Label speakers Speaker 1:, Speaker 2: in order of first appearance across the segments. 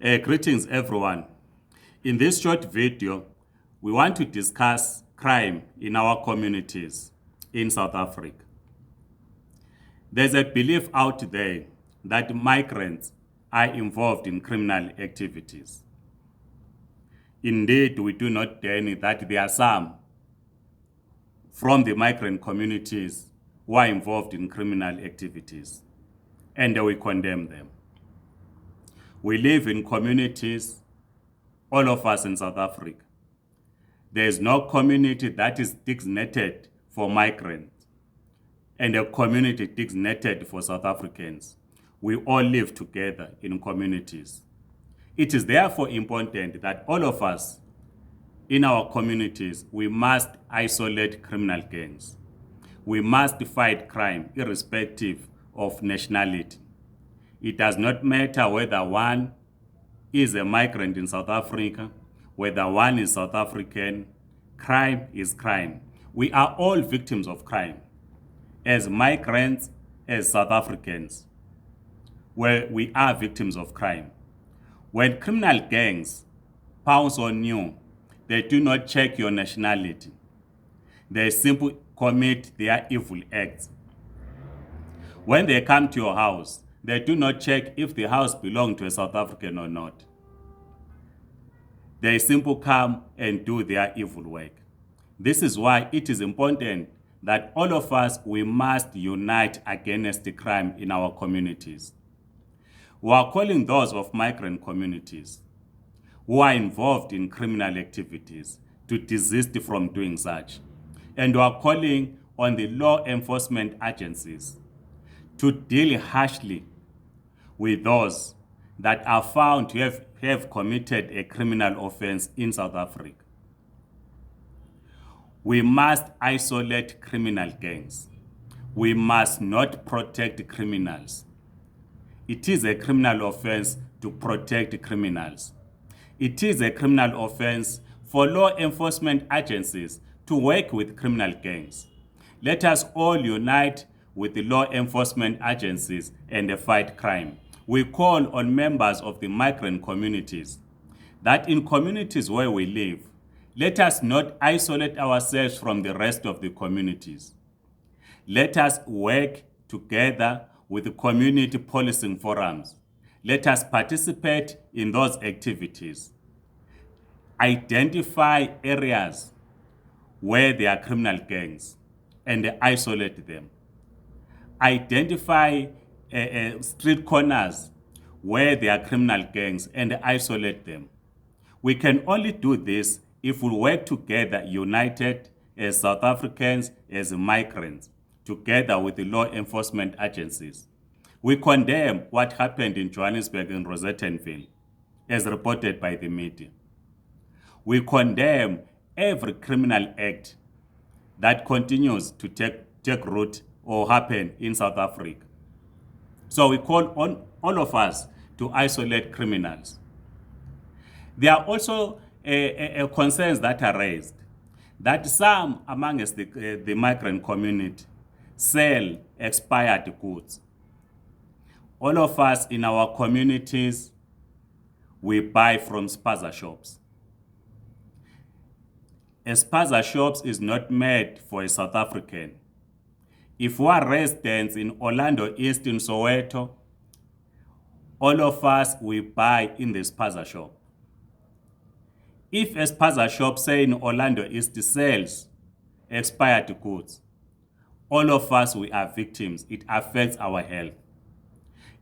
Speaker 1: Greetings everyone. In this short video, we want to discuss crime in our communities in South Africa. There's a belief out there that migrants are involved in criminal activities. Indeed, we do not deny that there are some from the migrant communities who are involved in criminal activities, and we condemn them. We live in communities, all of us in South Africa. There is no community that is designated for migrants and a community designated for South Africans. We all live together in communities. It is therefore important that all of us in our communities, we must isolate criminal gangs. We must fight crime irrespective of nationality. It does not matter whether one is a migrant in South Africa, whether one is South African. Crime is crime. We are all victims of crime, as migrants, as South Africans, where we are victims of crime. When criminal gangs pounce on you, they do not check your nationality. They simply commit their evil acts. When they come to your house, they do not check if the house belongs to a South African or not. They simply come and do their evil work. This is why it is important that all of us, we must unite against the crime in our communities. We are calling those of migrant communities who are involved in criminal activities to desist from doing such. And we are calling on the law enforcement agencies to deal harshly with those that are found to have committed a criminal offense in South Africa. We must isolate criminal gangs. We must not protect criminals. It is a criminal offense to protect criminals. It is a criminal offense for law enforcement agencies to work with criminal gangs. Let us all unite with the law enforcement agencies and fight crime. We call on members of the migrant communities that in communities where we live, let us not isolate ourselves from the rest of the communities. Let us work together with the community policing forums. Let us participate in those activities. Identify areas where there are criminal gangs and isolate them. Identify street corners where there are criminal gangs and isolate them. We can only do this if we work together, united as South Africans, as migrants, together with the law enforcement agencies. We condemn what happened in Johannesburg and Rosettenville, as reported by the media. We condemn every criminal act that continues to take root or happen in South Africa. So we call on all of us to isolate criminals. There are also concerns that are raised that some amongst the migrant community sell expired goods. All of us in our communities, we buy from spaza shops. A spaza shops is not made for a South African. If we are residents in Orlando East in Soweto, all of us, we buy in the spaza shop. If a spaza shop, say in Orlando East, sells expired goods, all of us, we are victims. It affects our health.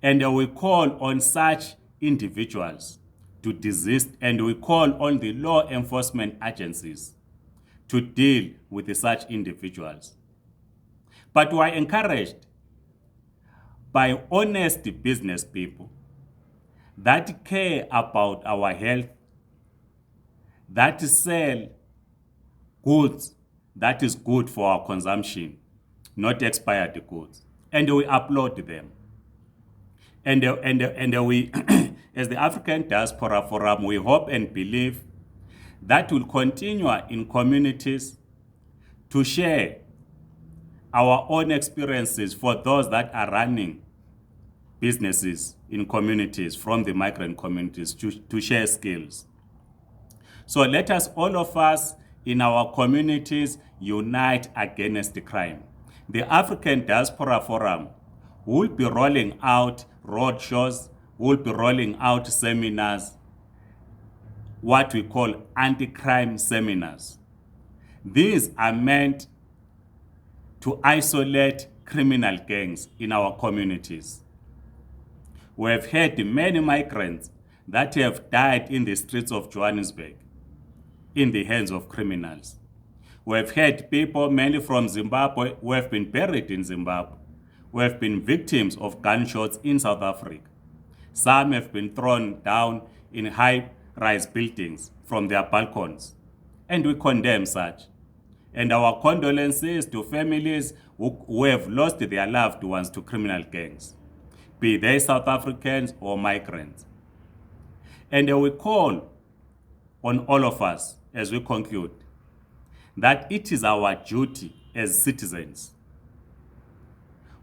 Speaker 1: And we call on such individuals to desist, and we call on the law enforcement agencies to deal with such individuals. But we are encouraged by honest business people that care about our health, that sell goods that is good for our consumption, not expired goods. And we upload them. And we, as the African Diaspora Forum, we hope and believe that will continue in communities to share our own experiences for those that are running businesses in communities from the migrant communities to share skills. So let us, all of us in our communities, unite against the crime. The African Diaspora Forum will be rolling out roadshows, will be rolling out seminars, what we call anti-crime seminars. These are meant to isolate criminal gangs in our communities. We have had many migrants that have died in the streets of Johannesburg in the hands of criminals. We have had people, mainly from Zimbabwe, who have been buried in Zimbabwe, who have been victims of gunshots in South Africa. Some have been thrown down in high-rise buildings from their balconies, and we condemn such. And our condolences to families who have lost their loved ones to criminal gangs, be they South Africans or migrants. And we call on all of us, as we conclude, that it is our duty as citizens,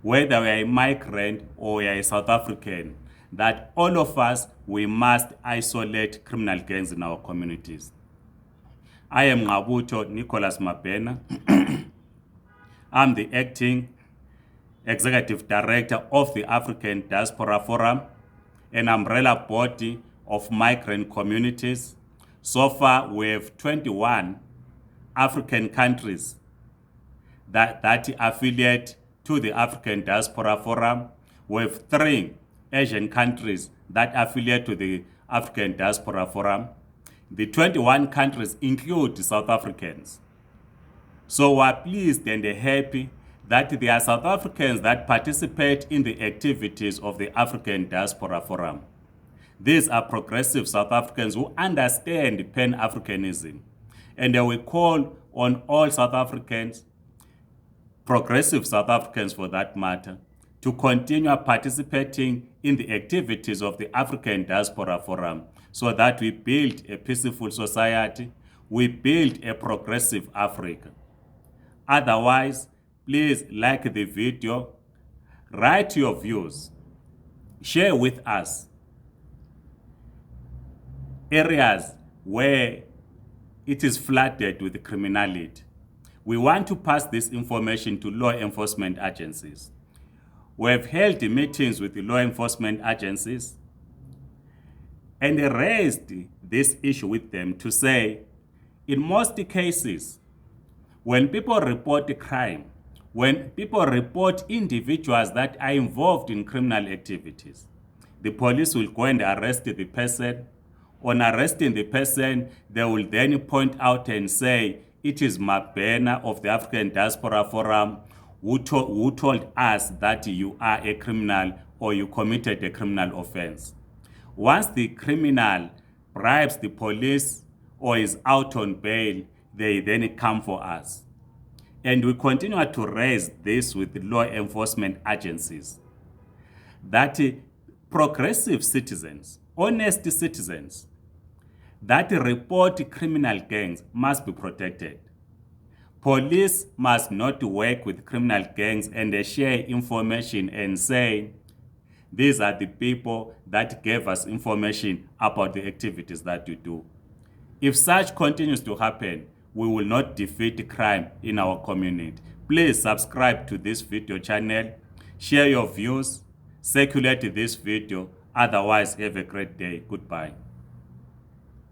Speaker 1: whether we are a migrant or we are a South African, that all of us, we must isolate criminal gangs in our communities. I am Ngabuto Nicholas Mabena. I'm the acting executive director of the African Diaspora Forum, an umbrella body of migrant communities. So far, we have 21 African countries that affiliate to the African Diaspora Forum. We have 3 Asian countries that affiliate to the African Diaspora Forum. The 21 countries include South Africans. So we are pleased and happy that there are South Africans that participate in the activities of the African Diaspora Forum. These are progressive South Africans who understand Pan-Africanism. And we call on all South Africans, progressive South Africans for that matter, to continue participating in the activities of the African Diaspora Forum so that we build a peaceful society, we build a progressive Africa. Otherwise, please like the video, write your views, share with us areas where it is flooded with criminality. We want to pass this information to law enforcement agencies. We have held meetings with the law enforcement agencies and raised this issue with them to say, in most cases, when people report crime, when people report individuals that are involved in criminal activities, the police will go and arrest the person. On arresting the person, they will then point out and say, it is Mabena of the African Diaspora Forum who told us that you are a criminal or you committed a criminal offense. Once the criminal bribes the police or is out on bail, they then come for us. And we continue to raise this with the law enforcement agencies, that progressive citizens, honest citizens, that report criminal gangs must be protected. Police must not work with criminal gangs and share information and say, these are the people that gave us information about the activities that you do. If such continues to happen, we will not defeat crime in our community. Please subscribe to this video channel, share your views, circulate this video. Otherwise, have a great day. Goodbye.